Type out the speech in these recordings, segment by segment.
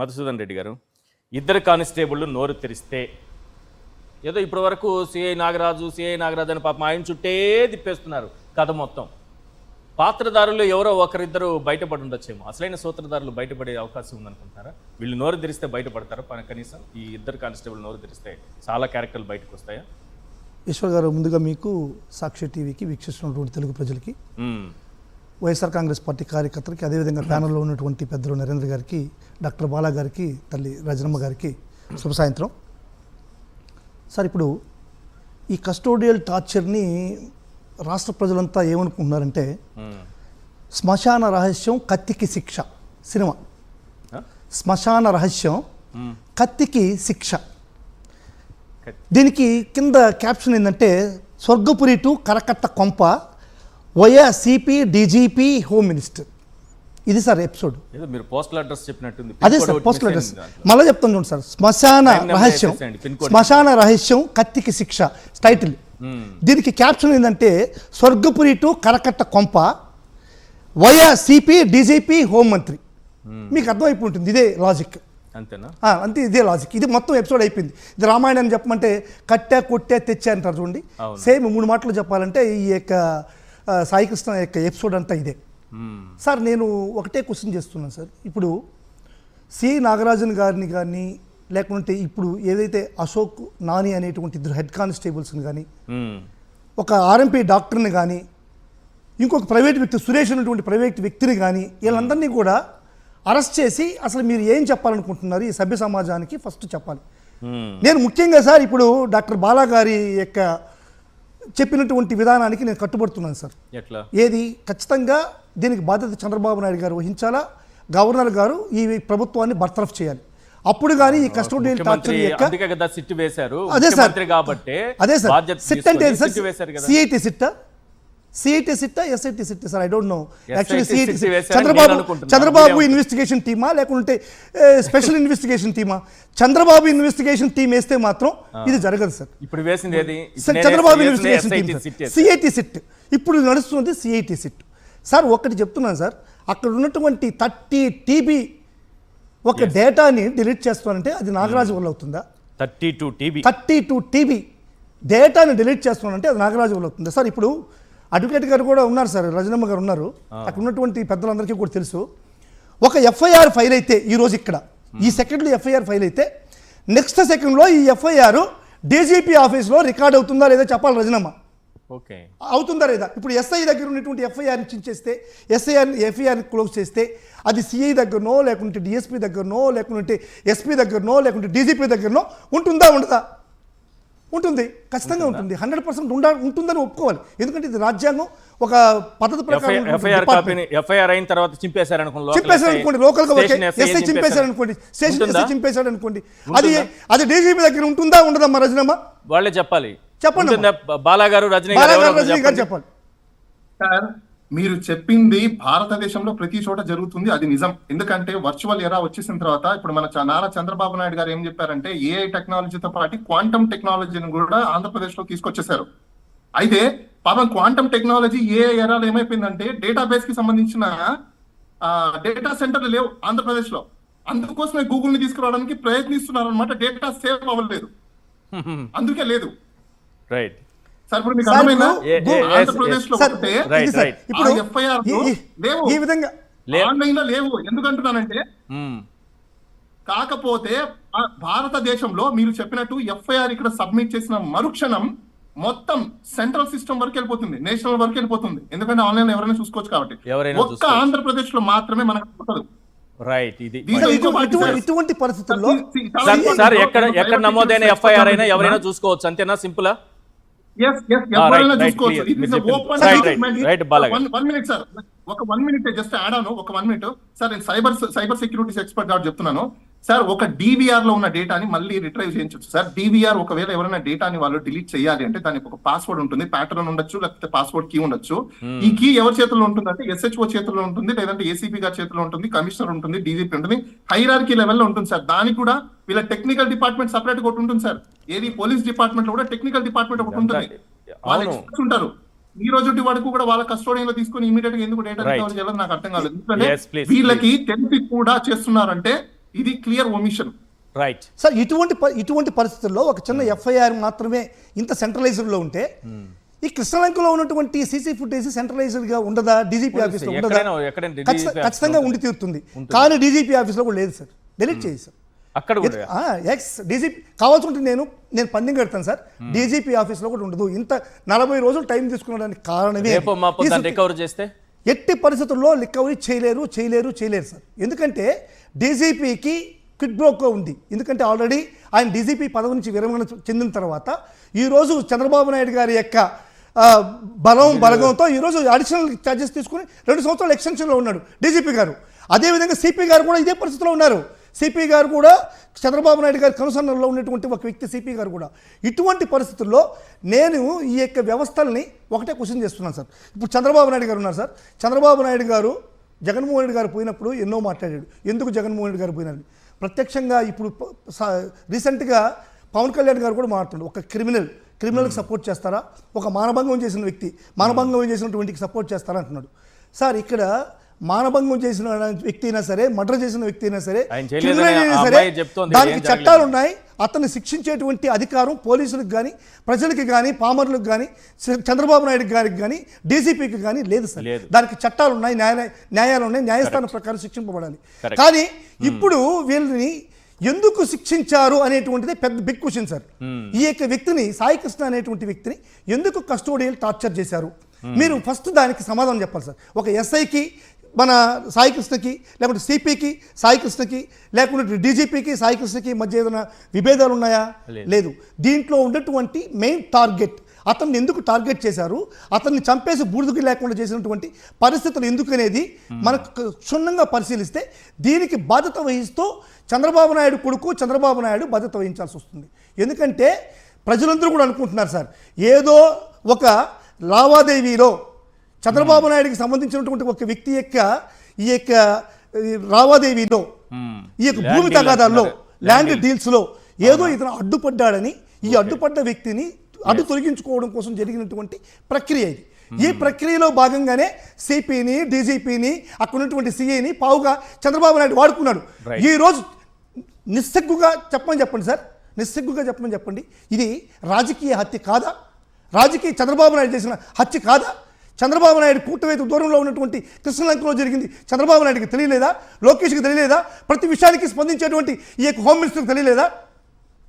మధుసూదన్ రెడ్డి గారు, ఇద్దరు కానిస్టేబుళ్ళు నోరు తెరిస్తే ఏదో ఇప్పటి వరకు సిఐ నాగరాజు అని పాపం ఆయన చుట్టే తిప్పేస్తున్నారు కథ మొత్తం. పాత్రదారులు ఎవరో ఒకరిద్దరు బయటపడి ఉండొచ్చేమో, అసలైన సూత్రధారులు బయటపడే అవకాశం ఉందనుకుంటున్నారా? వీళ్ళు నోరు తెరిస్తే బయటపడతారా? కనీసం ఈ ఇద్దరు కానిస్టేబుల్ నోరు తెరిస్తే చాలా క్యారెక్టర్లు బయటకు వస్తాయా? ఈశ్వర్ గారు, ముందుగా మీకు సాక్షి టీవీకి వీక్షిస్తున్నటువంటి తెలుగు ప్రజలకి, వైఎస్ఆర్ కాంగ్రెస్ పార్టీ కార్యకర్తలకి, అదేవిధంగా ప్యానల్లో ఉన్నటువంటి పెద్దలు నరేంద్ర గారికి, డాక్టర్ బాలా గారికి, తల్లి రజనమ్మ గారికి శుభ సాయంత్రం. సార్, ఇప్పుడు ఈ కస్టోడియల్ టార్చర్ని రాష్ట్ర ప్రజలంతా ఏమనుకుంటున్నారంటే శ్మశాన రహస్యం కత్తికి శిక్ష సినిమా. శ్మశాన రహస్యం కత్తికి శిక్ష. దీనికి కింద క్యాప్షన్ ఏంటంటే స్వర్గపురి టు కరకట్ట కొంప via CP DGP home minister. ఇది సార్ ఎపిసోడ్. మీరు పోస్టల్ అడ్రస్ చెప్పినట్టుంది. అదే సార్ పోస్టల్ అడ్రస్. మళ్ళీ చెప్తాను చూడండి సార్. శ్మశాన రహస్యం కత్తికి శిక్ష టైటిల్. దీనికి క్యాప్షన్ ఏంటంటే స్వర్గపురి టు కరకట్ట కొంప వయా సిపి డీజీపీ హోం మంత్రి. మీకు అర్థమైపోయి ఉంటుంది, ఇదే లాజిక్. అంతేనా? అంతే, ఇదే లాజిక్. ఇది మొత్తం ఎపిసోడ్ అయిపోయింది. ఇది రామాయణం చెప్పమంటే కట్టా కొట్టా తెచ్చా అంటారు చూడండి. సేమ్ 3 మాటలు చెప్పాలంటే ఈ యొక్క సాయికృష్ణ యొక్క ఎపిసోడ్ అంతా ఇదే. సార్, నేను ఒకటే క్వశ్చన్ చేస్తున్నాను సార్. ఇప్పుడు సి నాగరాజన్ గారిని కానీ, లేకుంటే ఇప్పుడు ఏదైతే అశోక్ నాని అనేటువంటి 2 హెడ్ కానిస్టేబుల్స్ని కానీ, ఒక ఆర్ఎంపీ డాక్టర్ని కానీ, ఇంకొక ప్రైవేట్ వ్యక్తి సురేష్ అనేటువంటి ప్రైవేట్ వ్యక్తిని కానీ, వీళ్ళందరినీ కూడా అరెస్ట్ చేసి అసలు మీరు ఏం చెప్పాలనుకుంటున్నారు ఈ సభ్య సమాజానికి ఫస్ట్ చెప్పాలి. నేను ముఖ్యంగా సార్ ఇప్పుడు డాక్టర్ బాలా గారి యొక్క చెప్పినటువంటి విధానానికి నేను కట్టుబడుతున్నాను సార్. ఎట్లా? ఏది ఖచ్చితంగా దీనికి బాధ్యత చంద్రబాబు నాయుడు గారు వహించాలా, గవర్నర్ గారు ఈ ప్రభుత్వాన్ని బర్తరఫ్ చేయాలి. అప్పుడు కానీ ఈ కస్టోడియల్ టార్చర్ యొక్క అదే సార్ సిట్ అంటే సిఐటి సిట్, సిఐటి సిట్టా SIT SIT sir? I don't know actually. CIT Chandrababu investigation టీమా లేకుంటే స్పెషల్ ఇన్వెస్టిగేషన్ టీమా? చంద్రబాబు ఇన్వెస్టిగేషన్ టీం వేస్తే మాత్రం ఇది జరగదు సార్. ఇప్పుడు వేసింది ఏది? Chandrababu investigation team, CIT SIT. ఇప్పుడు నడుస్తుంది సిఐటి సిట్. సార్, ఒకటి చెప్తున్నాను సార్, అక్కడ ఉన్నటువంటి 30 TB ఒక డేటాని డిలీట్ చేస్తానంటే అది నాగరాజు వల్ల అవుతుందా? 32 TB డేటాని డిలీట్ చేస్తానంటే అది నాగరాజు వల్ల అవుతుందా? సార్, ఇప్పుడు అడ్వకేట్ గారు కూడా ఉన్నారు సార్, రజనమ్మ గారు ఉన్నారు, అక్కడ ఉన్నటువంటి పెద్దలందరికీ కూడా తెలుసు. ఒక ఎఫ్ఐఆర్ ఫైల్ అయితే ఈరోజు ఇక్కడ ఈ సెకండ్లో ఎఫ్ఐఆర్ ఫైల్ అయితే నెక్స్ట్ సెకండ్లో ఈ ఎఫ్ఐఆర్ డీజీపీ ఆఫీస్లో రికార్డ్ అవుతుందా లేదా చెప్పాలి రజనమ్మ. ఓకే, అవుతుందా లేదా? ఇప్పుడు ఎస్ఐ దగ్గర ఉన్నటువంటి ఎఫ్ఐఆర్ని చించేస్తే, ఎఫ్ఐఆర్ని క్లోజ్ చేస్తే అది సిఐ దగ్గరనో, లేకుంటే డిఎస్పీ దగ్గరనో, లేకుంటే ఎస్పీ దగ్గరనో, లేకుంటే డీజీపీ దగ్గరనో ఉంటుందా ఉండదా? ఉంటుంది, ఖచ్చితంగా ఉంటుంది. 100% ఉంటుందని ఒప్పుకోవాలి. ఎందుకంటే ఇది రాజ్యాంగం, ఒక పద్ధతి ప్రకారం. ఎఫ్ఐఆర్ అయిన తర్వాత చింపేశారనుకోండి, లోకల్గా ఎస్ఐ చింపేశారనుకోండి, స్టేషన్ ఎస్ఐ చింపేశారనుకోండి, అది డీజీపీ దగ్గర ఉంటుందా ఉండదమ్మా రజనమ్మ? వాళ్ళే చెప్పాలి. చెప్పండి బాలా గారు, రజనీ గారు చెప్పాలి. సార్, మీరు చెప్పింది భారతదేశంలో ప్రతి చోట జరుగుతుంది, అది నిజం. ఎందుకంటే వర్చువల్ ఎరా వచ్చేసిన తర్వాత ఇప్పుడు మన నారా చంద్రబాబు నాయుడు గారు ఏం చెప్పారంటే ఏఐ టెక్నాలజీతో పాటు క్వాంటమ్ టెక్నాలజీని కూడా ఆంధ్రప్రదేశ్ లో తీసుకొచ్చేసారు. అయితే పాపం క్వాంటమ్ టెక్నాలజీ ఏఐ ఎరాలు ఏమైపోయిందంటే డేటాబేస్ కి సంబంధించిన డేటా సెంటర్లు లేవు ఆంధ్రప్రదేశ్ లో. అందుకోసమే గూగుల్ ని తీసుకురావడానికి ప్రయత్నిస్తున్నారు అనమాట. డేటా సేవ్ అవ్వలేదు, అందుకే లేదు. రైట్ సార్, ఇప్పుడు మీకు అర్థమైనా ఆంధ్రప్రదేశ్ లో ఎఫ్ఐఆర్ లేవు, ఈ విధంగా ఆన్లైన్ లో లేవు. ఎందుకంటున్నానంటే కాకపోతే భారతదేశంలో మీరు చెప్పినట్టు ఎఫ్ఐఆర్ ఇక్కడ సబ్మిట్ చేసిన మరుక్షణం మొత్తం సెంట్రల్ సిస్టమ్ వరకు వెళ్ళిపోతుంది, నేషనల్ వరకు వెళ్ళిపోతుంది. ఎందుకంటే ఆన్లైన్ లో ఎవరైనా చూసుకోవచ్చు కాబట్టి. ఒక్క ఆంధ్రప్రదేశ్ లో మాత్రమే మనకు ఉంటుంది. రైట్, ఇది ఇటువంటి పరిస్థితుల్లో సార్ ఎక్కడ నమోదైన ఎఫ్ఐఆర్ అయినా ఎవరైనా చూసుకోవచ్చు, అంతేనా? సింపుల్. ఒక 1 minute జస్ట్ యాడ్ ఆన్, ఒక 1 minute సార్. నేను సైబర్ సెక్యూరిటీ ఎక్స్పర్ట్ కాబట్టి చెప్తున్నాను సార్. ఒక DVR లో ఉన్న డేటాని మళ్ళీ రిట్రైవ్ చేయించవచ్చు సార్. DVR ఒకవేళ ఎవరైనా డేటాని వాళ్ళు డిలీట్ చేయాలి అంటే దానికి ఒక పాస్వర్డ్ ఉంటుంది, ప్యాటర్న్ ఉండొచ్చు, లేకపోతే పాస్వర్డ్ కీ ఉండొచ్చు. ఈ కీ ఎవరి చేతుల్లో ఉంటుందంటే SHO చేతుల్లో ఉంటుంది, లేదంటే ACP గారి చేతిలో ఉంటుంది, కమిషనర్ ఉంటుంది, DGP ఉంటుంది, హైరార్కీ లెవెల్లో ఉంటుంది సార్. దానికి కూడా వీళ్ళ టెక్నికల్ డిపార్ట్మెంట్ సపరేట్ ఒకటి ఉంటుంది సార్. ఏది పోలీస్ డిపార్ట్మెంట్ లో కూడా టెక్నికల్ డిపార్ట్మెంట్ ఒకటి ఉంటుంది, వాళ్ళు ఎక్స్పర్ట్స్ ఉంటారు. ఈ రోజు వరకు కూడా వాళ్ళ కస్టోడియన్ లో తీసుకుని ఇమీడియట్ గా ఎందుకు డేటా రికవర్ చేయాలని నాకు అర్థం కాలేదు. ఎందుకంటే వీళ్ళకి తెలిసి కూడా చేస్తున్నారంటే ఇది క్లియర్ ఒమిషన్. రైట్. సార్ ఇటువంటి పరిస్థితుల్లో ఒక చిన్న ఎఫ్ఐఆర్ మాత్రమే ఇంత సెంట్రలైజ్డ్లో ఉంటే ఈ కృష్ణలంకలో ఉన్నటువంటి సీసీ ఫుటేజ్ సెంట్రలైజ్డ్గా ఉండదా? డీజీపీ ఆఫీస్లో ఉండదా? ఖచ్చితంగా ఉండి తీరుతుంది. కానీ డీజీపీ ఆఫీస్లో కూడా లేదు సార్, డెలీట్ చేయి సార్. అక్కడ ఎక్స్ డీజీపీ కావాల్సి ఉంటే నేను పందెం కడతాను సార్. డీజీపీ ఆఫీస్లో కూడా ఉండదు. ఇంత 40 రోజులు టైం తీసుకునేదానికి కారణమే రికవర్ చేస్తే ఎట్టి పరిస్థితుల్లో రికవరీ చేయలేరు సార్. ఎందుకంటే డీజీపీకి క్విడ్ బ్రోకో ఉంది. ఎందుకంటే ఆల్రెడీ ఆయన డీజీపీ పదవి నుంచి విరమణ చెందిన తర్వాత ఈరోజు చంద్రబాబు నాయుడు గారి యొక్క బలగంతో ఈరోజు అడిషనల్ ఛార్జెస్ తీసుకుని 2 సంవత్సరాలు ఎక్స్టెన్షన్లో ఉన్నాడు డీజీపీ గారు. అదేవిధంగా సిపి గారు కూడా ఇదే పరిస్థితిలో ఉన్నారు. సిపి గారు కూడా చంద్రబాబు నాయుడు గారి కనుసన్నల్లో ఉన్నటువంటి ఒక వ్యక్తి సిపి గారు కూడా. ఇటువంటి పరిస్థితుల్లో నేను ఈ యొక్క వ్యవస్థల్ని ఒకటే క్వశ్చన్ చేస్తున్నాను సార్. ఇప్పుడు చంద్రబాబు నాయుడు గారు ఉన్నారు సార్. చంద్రబాబు నాయుడు గారు జగన్మోహన్ రెడ్డి గారు పోయినప్పుడు ఎన్నో మాట్లాడాడు. ఎందుకు జగన్మోహన్ రెడ్డి గారు పోయినారు ప్రత్యక్షంగా. ఇప్పుడు రీసెంట్గా పవన్ కళ్యాణ్ గారు కూడా మాట్లాడుతున్నాడు. ఒక క్రిమినల్కి సపోర్ట్ చేస్తారా? ఒక మానభంగం చేసిన చేసినటువంటికి సపోర్ట్ చేస్తారా అంటున్నాడు. సార్ ఇక్కడ మానభంగం చేసిన వ్యక్తి అయినా సరే, మర్డర్ చేసిన వ్యక్తి అయినా సరే, దానికి చట్టాలు ఉన్నాయి. అతన్ని శిక్షించేటువంటి అధికారం పోలీసులకు కానీ, ప్రజలకు కానీ, పామరులకు కానీ, చంద్రబాబు నాయుడు గారికి కానీ, డీజీపీకి కానీ లేదు సార్. దానికి చట్టాలు ఉన్నాయి, న్యాయాలు ఉన్నాయి, న్యాయస్థానం ప్రకారం శిక్షింపబడాలి. కానీ ఇప్పుడు వీళ్ళని ఎందుకు శిక్షించారు అనేటువంటిది పెద్ద బిగ్ క్వశ్చన్ సార్. ఈ యొక్క వ్యక్తిని, సాయి కృష్ణ అనేటువంటి వ్యక్తిని ఎందుకు కస్టోడియల్ టార్చర్ చేశారు? మీరు ఫస్ట్ దానికి సమాధానం చెప్పాలి సార్. ఒక ఎస్ఐకి మన సాయి కృష్ణకి, లేకుంటే సిపికి సాయి కృష్ణకి, లేకుంటే డీజీపీకి సాయి కృష్ణకి మధ్య ఏదైనా విభేదాలు ఉన్నాయా? లేదు. దీంట్లో ఉన్నటువంటి మెయిన్ టార్గెట్, అతన్ని ఎందుకు టార్గెట్ చేశారు, అతన్ని చంపేసి బూడిదకి లేకుండా చేసినటువంటి పరిస్థితులు ఎందుకు అనేది మనకు క్షుణ్ణంగా పరిశీలిస్తే దీనికి బాధ్యత వహిస్తూ చంద్రబాబు నాయుడు కొడుకు చంద్రబాబు నాయుడు బాధ్యత వహించాల్సి వస్తుంది. ఎందుకంటే ప్రజలందరూ కూడా అనుకుంటున్నారు సార్, ఏదో ఒక లావాదేవీలో చంద్రబాబు నాయుడికి సంబంధించినటువంటి ఒక వ్యక్తి యొక్క ఈ యొక్క లావాదేవీలో, ఈ యొక్క భూమి తగాదాల్లో, ల్యాండ్ డీల్స్లో ఏదో ఇతను అడ్డుపడ్డాడని, ఈ అడ్డుపడ్డ వ్యక్తిని అడ్డు తొలగించుకోవడం కోసం జరిగినటువంటి ప్రక్రియ ఇది. ఈ ప్రక్రియలో భాగంగానే సిపిని, డీజీపీని, అక్కడ ఉన్నటువంటి సిఐని పావుగా చంద్రబాబు నాయుడు వాడుకున్నాడు. ఈరోజు నిస్సిగ్గుగా చెప్పండి సార్, నిస్సిగ్గుగా చెప్పండి, ఇది రాజకీయ హత్య కాదా? చంద్రబాబు నాయుడు చేసిన హత్య కాదా? చంద్రబాబు నాయుడు కూటవేత దూరంలో ఉన్నటువంటి కృష్ణలంకలో జరిగింది చంద్రబాబు నాయుడికి తెలియలేదా? లోకేష్కి తెలియలేదా? ప్రతి విషయానికి స్పందించేటువంటి ఈ యొక్క హోమ్ మినిస్టర్కి తెలియలేదా?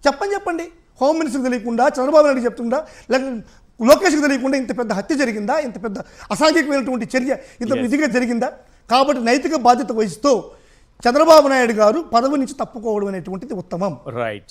చెప్పండి. హోమ్ మినిస్టర్కి తెలియకుండా, చంద్రబాబు నాయుడు చెప్తుందా, లేకపోతే లోకేష్కి తెలియకుండా ఇంత పెద్ద హత్య జరిగిందా? ఇంత పెద్ద అసాంఘికమైనటువంటి చర్య ఇంత విధిగా జరిగిందా? కాబట్టి నైతిక బాధ్యత వహిస్తూ చంద్రబాబు నాయుడు గారు పదవి నుంచి తప్పుకోవడం అనేటువంటిది ఉత్తమం. రైట్.